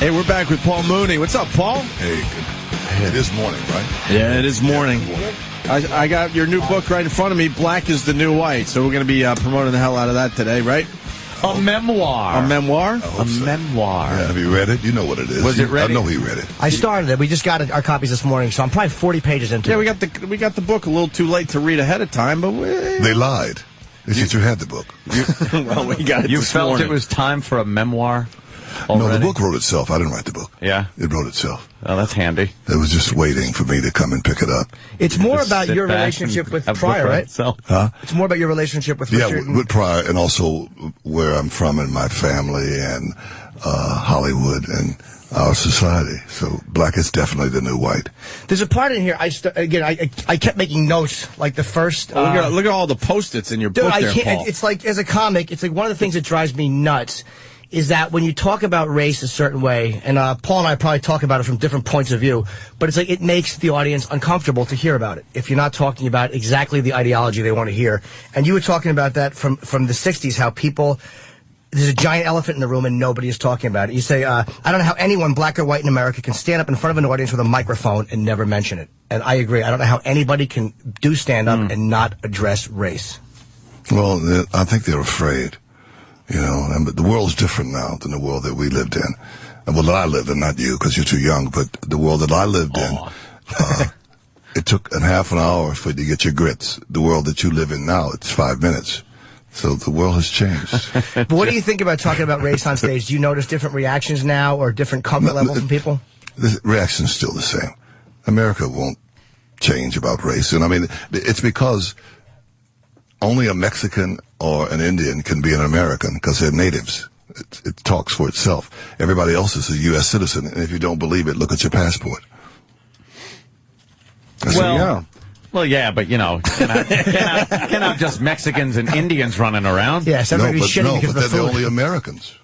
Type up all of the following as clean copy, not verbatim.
Hey, we're back with Paul Mooney. What's up, Paul? Hey, good. It is morning, right? Yeah, it is morning. I got your new book right in front of me, Black is the New White. So we're going to be promoting the hell out of that today, right? A memoir. A memoir? A memoir. Yeah, have you read it? You know what it is. Was it ready? I know he read it. I started it. We just got our copies this morning, so I'm probably 40 pages into it. Yeah, we got the book a little too late to read ahead of time, but they lied. They said you had the book. Well, we got it. You this felt morning. it was time for a memoir? Already? No, the book wrote itself. I didn't write the book. Yeah? It wrote itself. Oh, that's handy. It was just waiting for me to come and pick it up. It's more Just about sit your back relationship and with have Pryor, book right? itself. Huh? It's more about your relationship with Richard. Yeah, with Pryor, and also where I'm from and my family and Hollywood and our society. So black is definitely the new white. There's a part in here, I kept making notes, like the first... Look at all the Post-its in your dude, book I there, can't, Paul. It's like, as a comic, it's like one of the things that drives me nuts is that when you talk about race a certain way, and Paul and I probably talk about it from different points of view, but it's like it makes the audience uncomfortable to hear about it if you're not talking about exactly the ideology they want to hear. And you were talking about that from the 60s, how people... There's a giant elephant in the room and nobody is talking about it. You say, I don't know how anyone, black or white in America, can stand up in front of an audience with a microphone and never mention it. And I agree. I don't know how anybody can do stand-up and not address race. Well, I think they're afraid. You know, and the world's different now than the world that we lived in. And well, that I lived in, not you, because you're too young, but the world that I lived in, it took a half an hour for you to get your grits. The world that you live in now, it's 5 minutes. So the world has changed. But what do you think about talking about race on stage? Do you notice different reactions now or different comfort level from people? The reaction's still the same. America won't change about race. And I mean, it's because only a Mexican or an Indian can be an American because they're natives. It talks for itself. Everybody else is a U.S. citizen. And if you don't believe it, look at your passport. Well, yeah, but, you know, can't have just Mexicans and Indians running around. Yes, everybody's shitting because but of the they're the food. only Americans.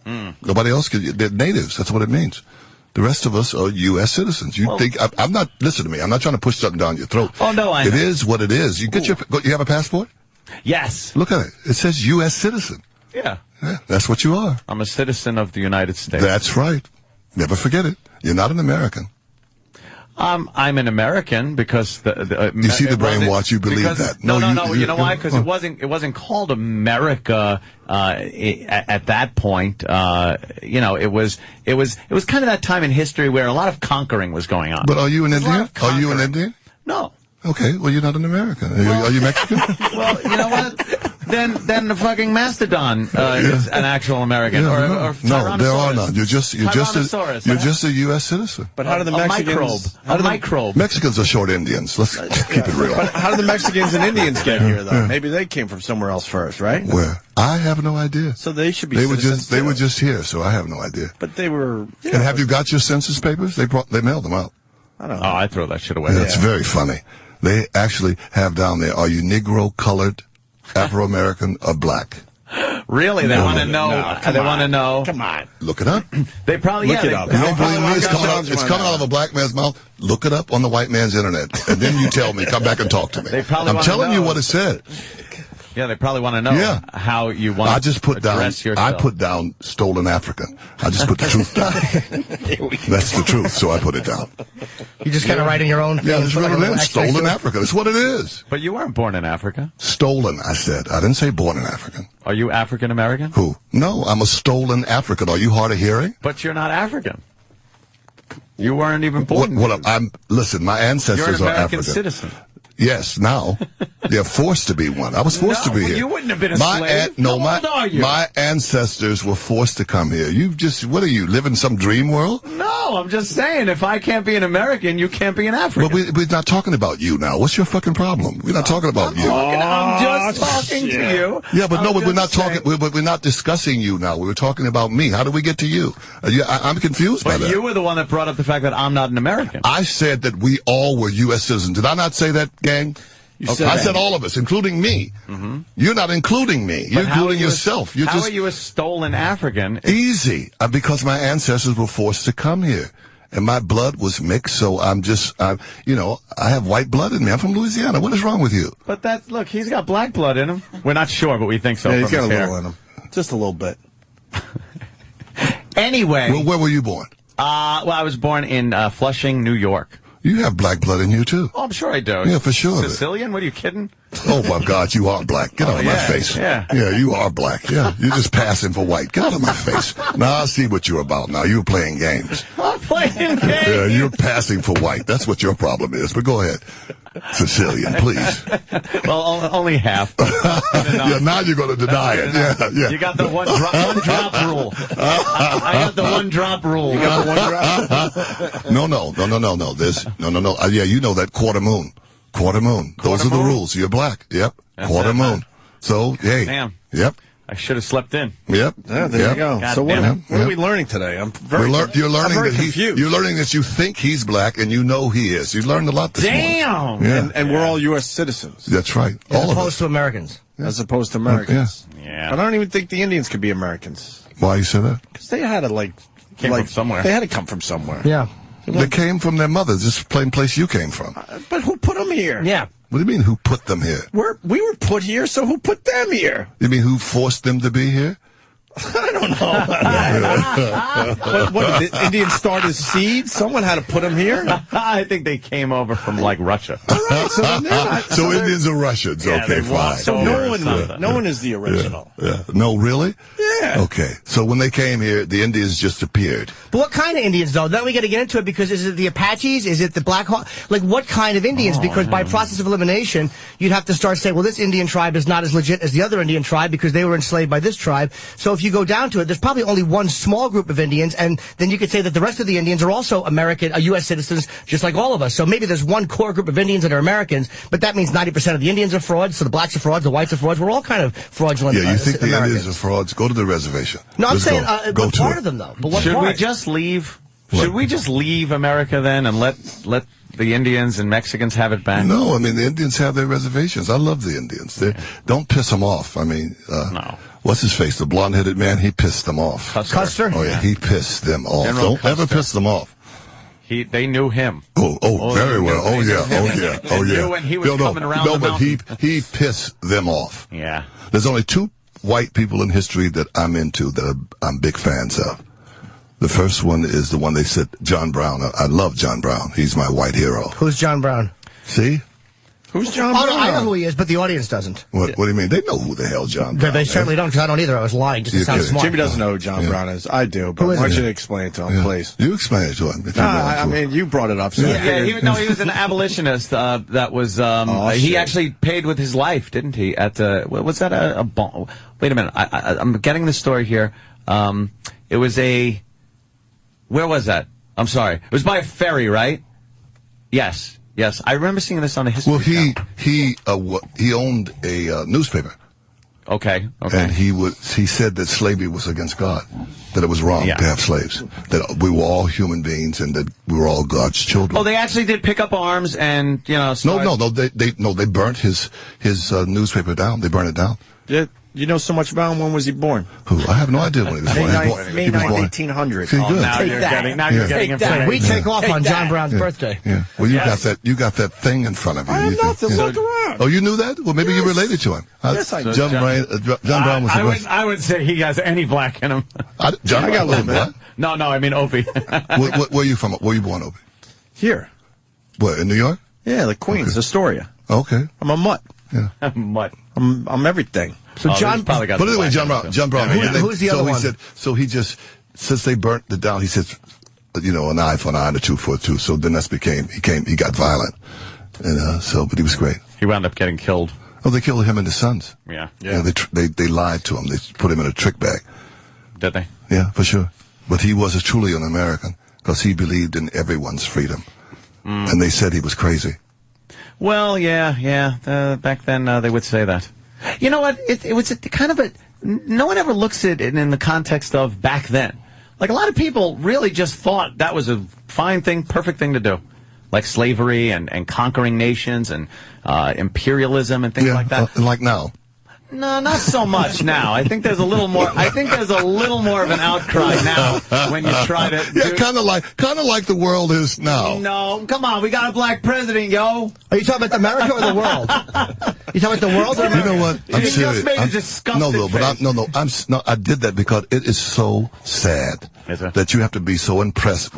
Nobody else can. They're natives. That's what it means. The rest of us are U.S. citizens. You think I'm not? Listen to me. I'm not trying to push something down your throat. Oh no, I know. It is what it is. You get you have a passport? Yes. Look at it. It says U.S. citizen. Yeah. Yeah, that's what you are. I'm a citizen of the United States. That's right. Never forget it. You're not an American. I'm an American because you see the brainwash. You believe that? No. You know why? Because it wasn't called America at that point. You know, it was kind of that time in history where a lot of conquering was going on. But are you an Indian? Are you an Indian? No. Okay. Well, you're not an American. Are you Mexican? Well, you know what? Then the fucking mastodon is an actual American, or no, there are none. You're just a U.S. citizen. But how do the Mexicans? A microbe. Mexicans are short Indians. Let's keep it real. But how do the Mexicans and Indians get here, though? Maybe they came from somewhere else first, right? Where? I have no idea. So they should be. They were just here, so I have no idea. But they were. And have you got your census papers? They mailed them out. I don't know. Oh, I throw that shit away. That's very funny. They actually have down there, are you Negro, colored, Afro-American, or black? Really? They want to know. They want to know. Come on. Look it up. They probably Look it up. You don't believe me? It's coming out of a black man's mouth. Look it up on the white man's internet. And then you tell me. Come back and talk to me. I'm telling you what it said. Yeah, they probably want to know how you want I just put to down, address yourself. I put down stolen African. I just put the truth down. That's the truth, so I put it down. You just kind of write in your own thing. Yeah, just wrote it in. Stolen Africa. That's what it is. But you weren't born in Africa. Stolen, I said. I didn't say born in African. Are you African American? Who? No, I'm a stolen African. Are you hard of hearing? But you're not African. You weren't even born. Listen, my ancestors You're an are American African. citizen. Yes, now they're forced to be one. I was forced to be here. You wouldn't have been a slave. How old are you? My ancestors were forced to come here. What are you, live in some dream world? No, I'm just saying, if I can't be an American, you can't be an African. Well, we're not talking about you now. What's your fucking problem? We're not talking about you. I'm just talking to you. Yeah, but no, but we're not talking. We're not discussing you now. We were talking about me. How do we get to you? I'm confused by that. But you were the one that brought up the fact that I'm not an American. I said that we all were U.S. citizens. Did I not say that, gang? I said all of us, including me. Mm-hmm. You're not including me. You're including yourself. How are you a stolen African? Easy. Because my ancestors were forced to come here. And my blood was mixed, so I have white blood in me. I'm from Louisiana. What is wrong with you? But look, he's got black blood in him. We're not sure, but we think so. Yeah, he's got a hair. little in him. Just a little bit. Anyway. Well, where were you born? Well, I was born in Flushing, New York. You have black blood in you, too. Oh, I'm sure I do. Yeah, for sure. Sicilian? What are you kidding? Oh, my God, you are black. Get out of my face. Yeah. Yeah, you are black. Yeah, you're just passing for white. Get out of my face. Now I see what you're about now. You're playing games. I'm playing games. Yeah, you're passing for white. That's what your problem is. But go ahead. Sicilian, please. Well, only half. Yeah, now you're going to deny it. Yeah. You got the one drop rule. I got the one drop rule. You got the one drop? No. There's no. Yeah, you know that quarter moon. Those are the rules. You're black. Yep. Quarter moon. So, hey. Damn. Yep. I should have slept in. Yep. Yeah, there you go. God So what damn are we learning today? I'm very You're learning I'm very that confused. you're learning that you think he's black and you know he is. You learned a lot this morning. Damn. Yeah. And we're all U.S. citizens. That's right. As All of opposed us. to Americans. As opposed to Americans. Yeah. But I don't even think the Indians could be Americans. Why you say that? Because they had to, Came from somewhere. They had to come from somewhere. Yeah. They came from their mothers, just plain place you came from. But who put them here? Yeah. What do you mean, who put them here? We were put here, so who put them here? You mean who forced them to be here? I don't know. what did the Indians start as seeds? Someone had to put them here. I think they came over from, Russia. All right, so then they're not. So Indians are Russians. Yeah, Okay, they fine. walked So over. no one is the original. Yeah. No, really? Yeah. Okay. So when they came here, the Indians just appeared. But what kind of Indians, though? Then we got to get into it because is it the Apaches? Is it the Black Hawk? Like, what kind of Indians? Because by process of elimination, you'd have to start saying, well, this Indian tribe is not as legit as the other Indian tribe because they were enslaved by this tribe. So if you go down to it, there's probably only one small group of Indians, and then you could say that the rest of the Indians are also American, U.S. citizens, just like all of us. So maybe there's one core group of Indians that are Americans, but that means 90% of the Indians are frauds, so the blacks are frauds, the whites are frauds. We're all kind of fraudulent. Yeah, you think the Americans. Indians are frauds? Go to the reservation. No, I'm Let's saying, go what to part it. of them, though? But what Should part? we just leave? What? Should we just leave America then and let the Indians and Mexicans have it back? No, I mean, the Indians have their reservations. I love the Indians. Don't piss them off. I mean, No. What's his face? The blonde-headed man, he pissed them off. Custer? Oh, yeah, he pissed them off. General Don't ever Custer. piss them off. They knew him. Oh, very well. Oh, They yeah. knew Oh, him. yeah. They Oh, knew yeah. when he was coming around no, the but mountain. he pissed them off. Yeah. There's only two white people in history that I'm into that I'm big fans of. The first one is the one they said, John Brown. I love John Brown. He's my white hero. Who's John Brown? See? Who's John Oh, Brown? no, I know who he is, but the audience doesn't. What do you mean? They know who the hell John Brown They is. certainly don't, because I don't either. I was lying just to You're sound kidding. smart. Jimmy doesn't know who John Brown is. I do, but Who is why don't he? you explain it to him, please? You explain it to him. If you want I to. mean, you brought it up. So I Yeah, figured- he was an abolitionist. That was he shit. actually paid with his life, didn't he? At was that a bomb? Wait a minute, I'm getting the story here. It was where was that? I'm sorry, it was by a ferry, right? Yes. I remember seeing this on the History Well, Channel. he owned a newspaper, Okay. and he said that slavery was against God, that it was wrong Yeah. to have slaves, that we were all human beings, and that we were all God's children. Oh, they actually did pick up arms and start- They burnt his newspaper down. They burned it down. Yeah, you know so much about him. When was he born? Who? I have no idea when he was born. May He was 9th, born- 1800. See, good. Now Take you're that. getting you're getting Take that. inflamed. We take off on John Brown's birthday. Yeah. Well, Yes. you got that thing in front of you. I have You think- nothing. yeah. Look around. Oh, you knew that? Well, maybe you related to him. Yes, I do. John Brown was the best. I would say he has any black in him. John I got Brown a little wasn't bit. black. No, I mean Opie. Where are you from? Where you born, Opie? Here. Where, in New York? Yeah, like Queens, Astoria. Okay. I'm a mutt. Mutt. I'm everything. So John, probably got But some anyway, black John in Brown. him, John Brown. too. and then- Who's the other one? So he just, since they burnt it down, he said, an eye for an eye and a tooth for a tooth. So then he got violent. And but he was great. He wound up getting killed. Oh, they killed him and his sons. Yeah. Yeah, they lied to him. They put him in a trick bag. Did they? Yeah, for sure. But he was truly an American because he believed in everyone's freedom. And they said he was crazy. Well, yeah. Back then, they would say that. You know what? It was kind of no one ever looks at it in the context of back then. Like, a lot of people really just thought that was a fine thing, perfect thing to do. Like slavery and conquering nations and imperialism and things like that. Like now. No, not so much now. I think there's a little more. I think there's a little more of an outcry now when you try to. Yeah, kind of like the world is now. No, come on, we got a black president, yo. Are you talking about America or the world? You talking about the world or America? You know what? I'm You serious. just made a disgusting I did that because it is so sad Yes, sir. that you have to be so impressed